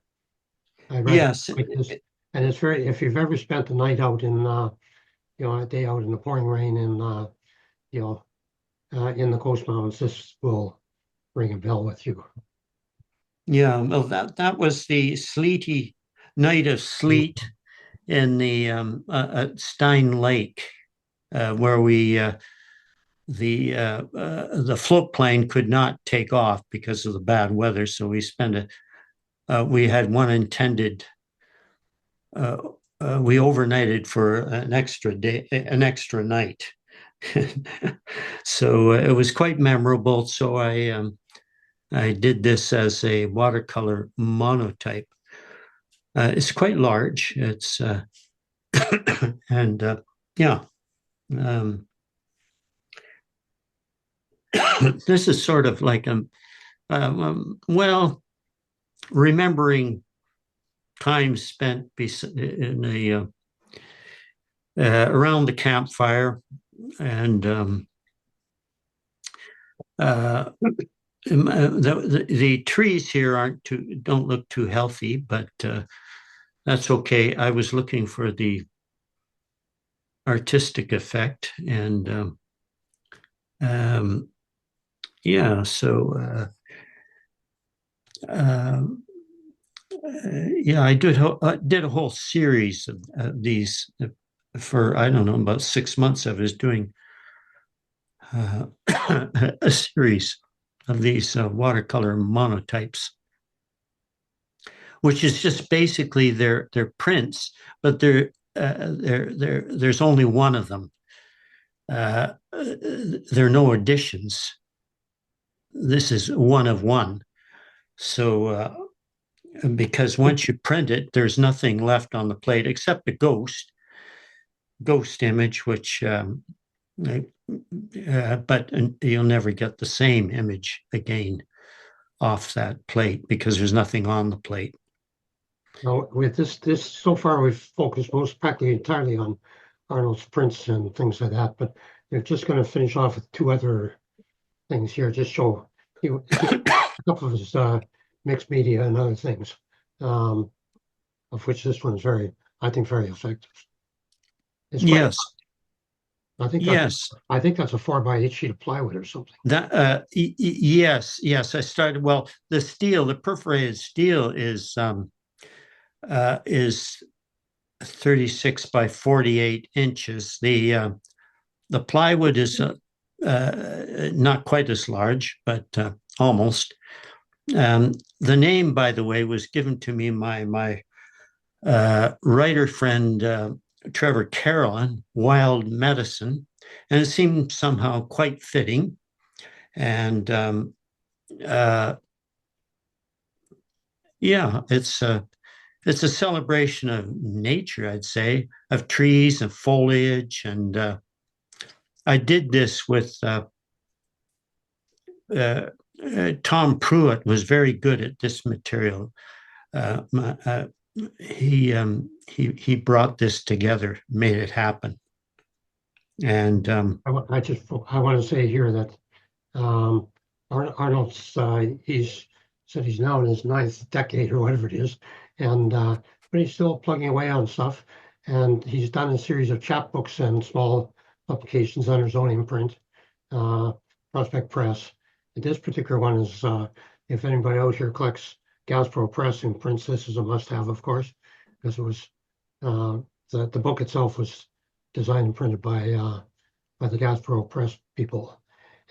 I read yes, like this, and it's very. If you've ever spent the night out in, a day out in the pouring rain in, in the Coast Mountains, this will ring a bell with you. yeah. Well, that was the sleety night of sleet in the Stein Lake, where the float plane could not take off because of the bad weather. So we had one intended. We overnighted for an extra day, an extra night. So it was quite memorable. So I did this as a watercolor monotype. It's quite large. It's and yeah. This is sort of like well, remembering time spent in around the campfire, and the trees here don't look too healthy, but that's okay. I was looking for the artistic effect, and yeah, so yeah, I did a whole series of these for, I don't know, about 6 months. I was doing a series of these watercolor monotypes, which is just basically their prints, but there's only one of them. There are no additions. This is one of one. So because once you print it, there's nothing left on the plate except the ghost image, which but you'll never get the same image again off that plate because there's nothing on the plate. Now, with this so far, we've focused most practically entirely on Arnold's prints and things like that. But we're just going to finish off with two other things here. Just show a couple of his mixed media and other things, of which this one is I think, very effective. It's yes. I think yes. I think that's a 4x8 sheet of plywood or something. Yes. I started. Well, the perforated steel is is 36 by 48 inches. The plywood is not quite as large, but almost. The name, by the way, was given to me by my writer friend Trevor Carolyn, Wild Medicine, and it seemed somehow quite fitting. And yeah, it's a celebration of nature, I'd say, of trees and foliage. And I did this with Tom Pruitt was very good at this material. He brought this together, made it happen. And I want to say here that Arnold's he's said he's now in his ninth decade or whatever it is, and but he's still plugging away on stuff, and he's done a series of chapbooks and small publications under his own imprint, Prospect Press. And this particular one is, if anybody out here collects Gaspro Press and prints, this is a must-have, of course, because it was the book itself was designed and printed by the Gaspro Press people,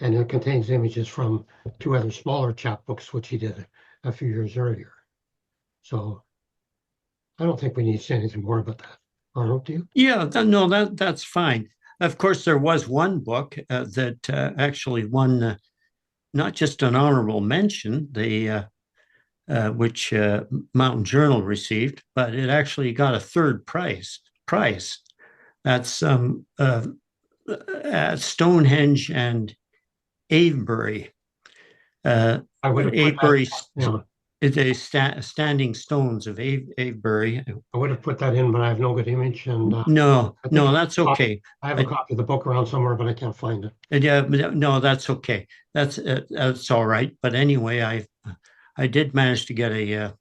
and it contains images from two other smaller chapbooks which he did a few years earlier. So I don't think we need to say anything more about that. Arnold, do you? Yeah, that's fine. Of course, there was one book that actually won not just an honorable mention, which Mountain Journal received, but it actually got a third prize. That's at Stonehenge and Avebury. I would have Avebury, yeah. the standing stones of Avebury. I would have put that in, but I have no good image. And no, that's okay. I have a copy of the book around somewhere, but I can't find it. Yeah, no, that's okay. That's all right. But anyway, I did manage to get a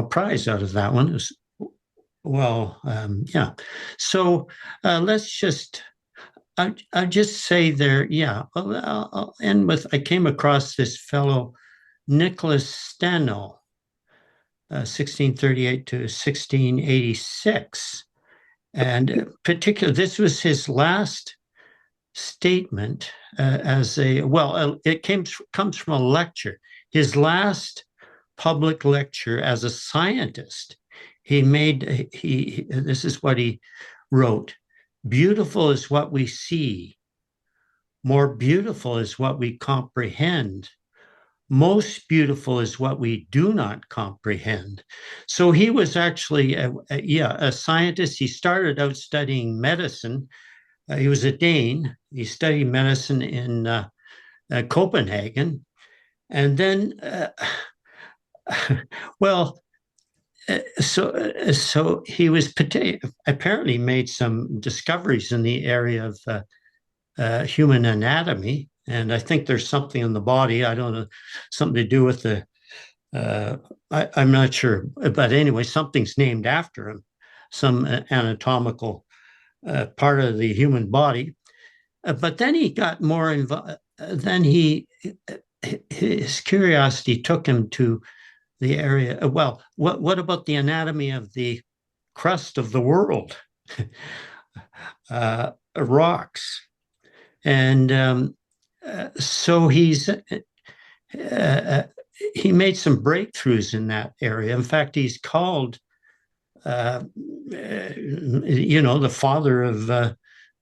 prize out of that one. It was, well, yeah. So let's just. I'll just say there. Yeah, I'll end with. I came across this fellow, Nicholas Steno, 1638 to 1686, and particular. This was his last statement as a it comes from a lecture. His last public lecture as a scientist. This is what he wrote: beautiful is what we see, more beautiful is what we comprehend, most beautiful is what we do not comprehend. So he was actually a scientist. He started out studying medicine. He was a Dane. He studied medicine in Copenhagen. And then, so he was apparently made some discoveries in the area of human anatomy. And I think there's something in the body, I don't know, something to do with I'm not sure. But anyway, something's named after him, some anatomical part of the human body. But then he got more involved. Then his curiosity took him to the area. Well, what about the anatomy of the crust of the world? Rocks. And so he made some breakthroughs in that area. In fact, he's called, the father of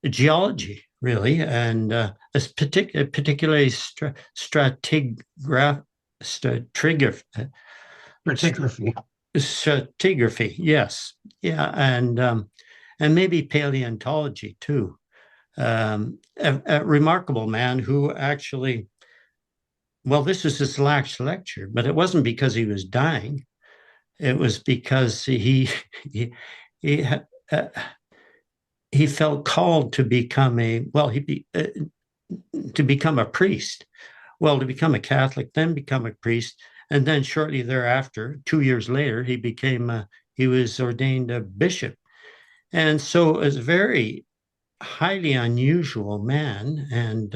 geology, really, and particularly stratigraphy, yes, yeah, and maybe paleontology too. A remarkable man who actually, this was his last lecture, but it wasn't because he was dying. It was because he felt called to become to become a priest. Well, to become a Catholic, then become a priest, and then shortly thereafter, 2 years later, he was ordained a bishop. And so, it was a very highly unusual man, and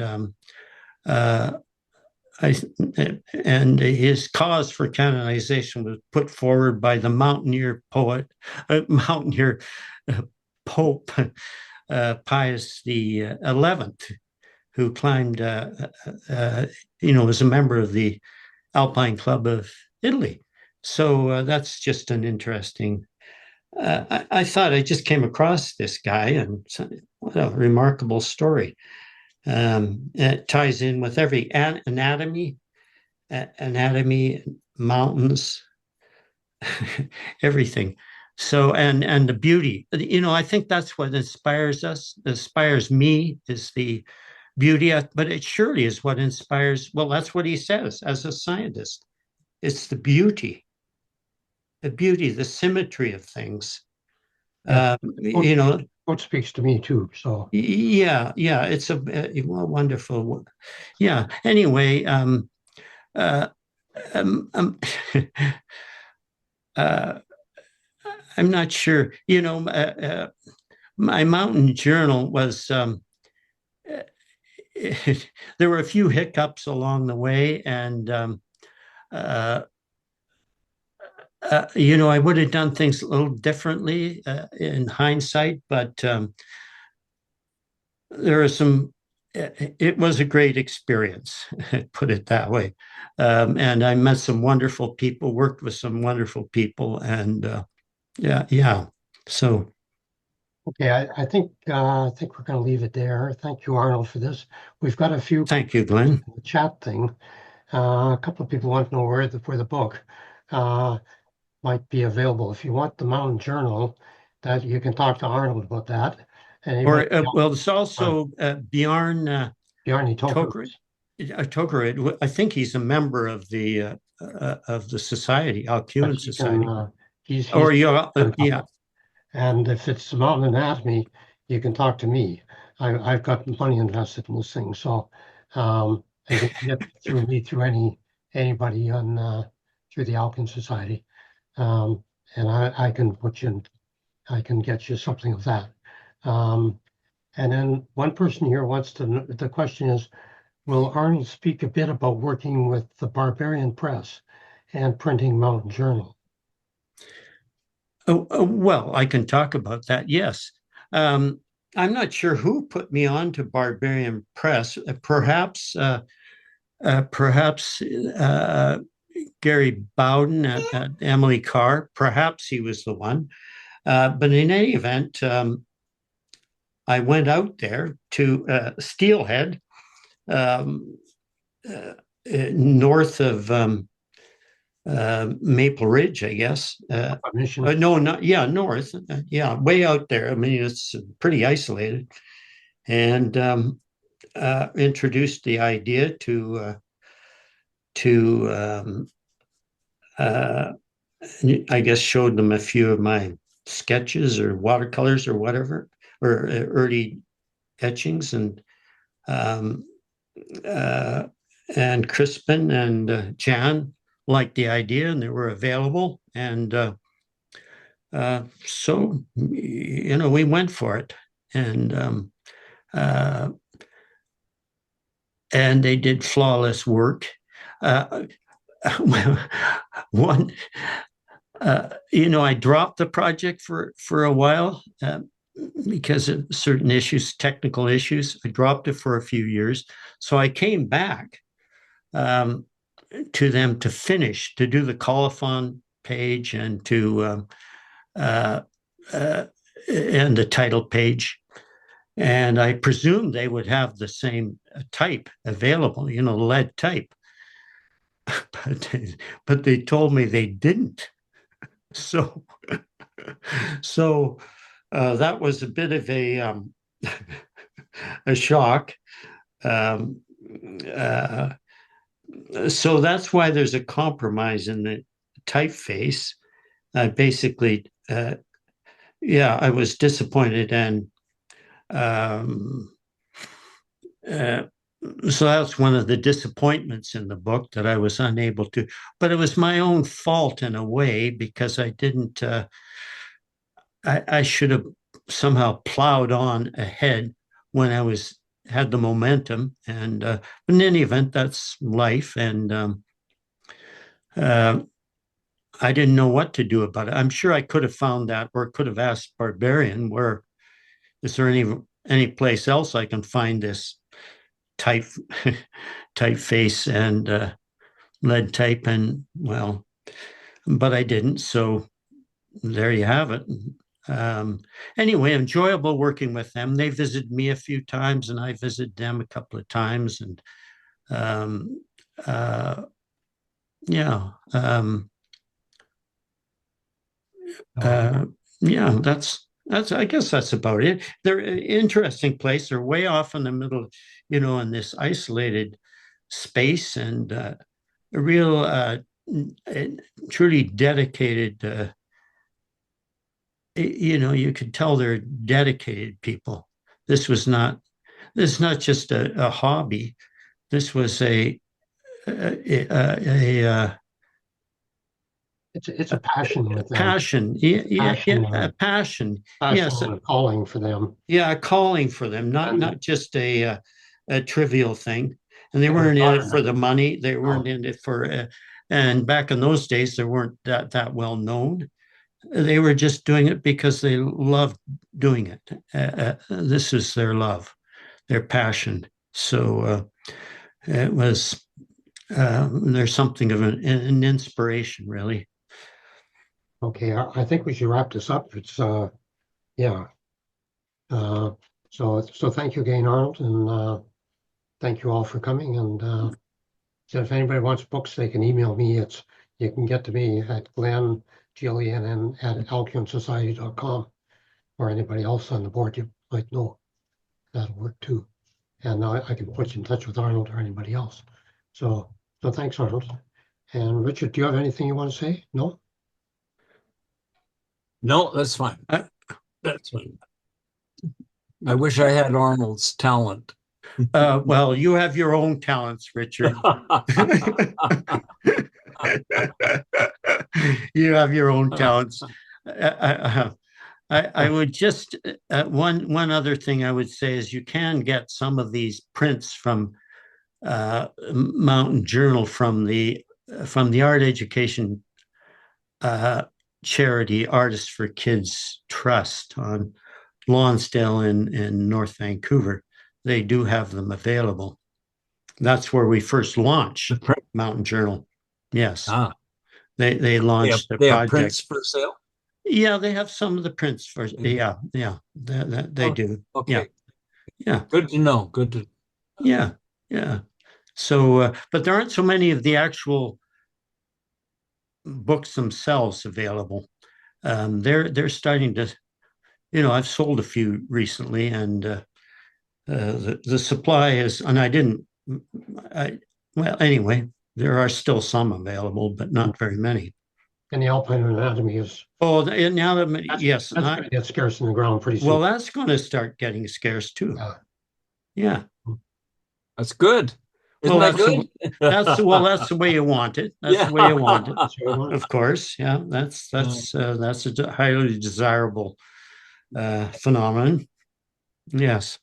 I, and his cause for canonization was put forward by the mountaineer poet, mountaineer Pope Pius the 11th, who climbed, was a member of the Alpine Club of Italy. So that's just an interesting. I thought I just came across this guy, and what a remarkable story. It ties in with every anatomy, mountains, everything. So and the beauty, I think that's what inspires me is the beauty, but it surely is what inspires. Well, that's what he says as a scientist. It's the symmetry of things. Yeah. What speaks to me too. So yeah, it's a wonderful. Yeah. Anyway, uh, um, um, uh, I'm not sure. My mountain journal was. There were a few hiccups along the way, and uh, I would have done things a little differently in hindsight, but there are some. It was a great experience, put it that way, and I met some wonderful people, worked with some wonderful people, and yeah. So okay, I think we're going to leave it there. Thank you, Arnold, for this. We've got a few thank you, Glenn. chat thing. A couple of people want to know where the book might be available. If you want the Mountain Journal, that you can talk to Arnold about that. Or well, it's also Bjorn Bjarne Toker. I think he's a member of the society, Alcuin Society. He's or yeah. And if it's mountain anatomy, you can talk to me. I've got money invested in this thing, so you can get through me through anybody on through the Alpine Society, and I can put you in. I can get you something of that. And then one person here wants to. The question is, will Arnold speak a bit about working with the Barbarian Press and printing Mountain Journal? Well, I can talk about that. Yes. I'm not sure who put me on to Barbarian Press. Perhaps Gary Bowden at Emily Carr. Perhaps he was the one. But in any event, I went out there to Steelhead, north of Maple Ridge, I guess. No, north. Way out there. I mean, it's pretty isolated. And introduced the idea I guess showed them a few of my sketches or watercolors or whatever, or early etchings, and Crispin and Jan liked the idea and they were available. And so, we went for it. And they did flawless work. One, I dropped the project for a while because of certain issues, technical issues. I dropped it for a few years. So I came back to them to finish, to do the colophon page and to and the title page. And I presumed they would have the same type available, lead type. But they told me they didn't. So that was a bit of a shock. So that's why there's a compromise in the typeface. Basically, I was disappointed, and so that's one of the disappointments in the book, that I was unable to. But it was my own fault in a way, because I didn't. I should have somehow plowed on ahead when I was had the momentum. And but in any event, that's life. And I didn't know what to do about it. I'm sure I could have found that, or could have asked Barbarian, where is there any place else I can find this type typeface and lead type? And well, but I didn't. So there you have it. Anyway, enjoyable working with them. They visited me a few times, and I visited them a couple of times. And um, yeah, uh, yeah, that's. I guess that's about it. They're an interesting place. They're way off in the middle, in this isolated space, and a real, truly dedicated. You could tell they're dedicated people. This was not. This is not just a hobby. This was a It's a passion with them. passion. Yeah, Passion, a passion. passion Yes, and a calling for them. yeah, a calling for them, not just a trivial thing. And they And weren't in it desire. for the money. They weren't No. in it for. And back in those days, they weren't that well known. They were just doing it because they loved doing it. This is their love, their passion. So it was. There's something of an inspiration, really. Okay, I think we should wrap this up. It's yeah. So thank you again, Arnold, and thank you all for coming. And so if anybody wants books, they can email me. You can get to me at Glenn, Glenn at alcuinsociety.com, or anybody else on the board you might know. That'll work too. And I can put you in touch with Arnold or anybody else. So thanks, Arnold. And Richard, do you have anything you want to say? No? No, that's fine. That's fine. I wish I had Arnold's talent. Well, you have your own talents, Richard. You have your own talents. I would just one other thing I would say is you can get some of these prints from Mountain Journal from the Art Education charity Artists for Kids Trust on Lonsdale in North Vancouver. They do have them available. That's where we first launched Mountain Journal. Yes. They launched the project. They project. Have prints for sale? Yeah, they have some of the prints for they do. Okay. Yeah. Good to know. Good to Yeah. So but there aren't so many of the actual books themselves available. They're starting to, I've sold a few recently, and the supply is, and well, anyway, there are still some available, but not very many. And the Alpine Anatomy is. Oh, now that, yes. That's going to get scarce in the ground pretty soon. Well, that's going to start getting scarce too. Yeah. That's good. Isn't that good? That's the way you want it. That's the way you want it. Of course. Yeah. That's a highly desirable phenomenon. Yes.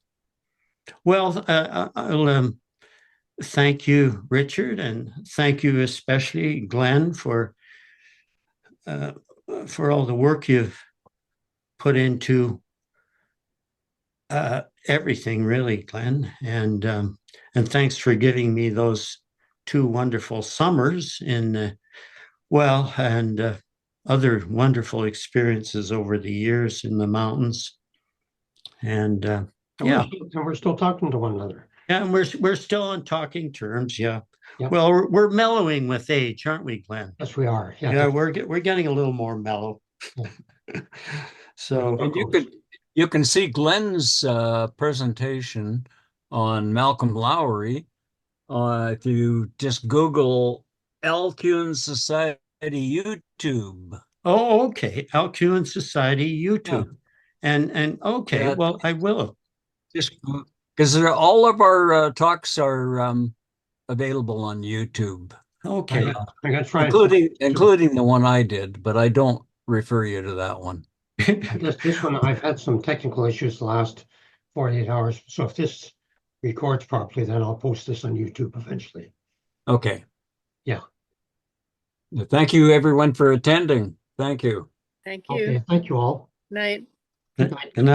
Well, I'll thank you, Richard, and thank you especially, Glenn, for all the work you've put into everything, really, Glenn, and thanks for giving me those 2 wonderful summers and other wonderful experiences over the years in the mountains, and we're still talking to one another. Yeah, and we're still on talking terms. Yeah. Yep. Well, we're mellowing with age, aren't we, Glenn? Yes, we are. Yeah, we're getting a little more mellow. Yeah. So, and you can see Glenn's presentation on Malcolm Lowry if you just Google Alcuin Society YouTube. Oh, okay, Alcuin Society YouTube, and okay, well, I will. Just because all of our talks are available on YouTube. Okay, I'm gonna try, including the one I did, but I don't refer you to that one. I guess this one I've had some technical issues the last 48 hours. So if this records properly, then I'll post this on YouTube eventually. Okay. Yeah. Thank you, everyone, for attending. Thank you. Thank you. Okay, thank you all. Night. Good night. Good night.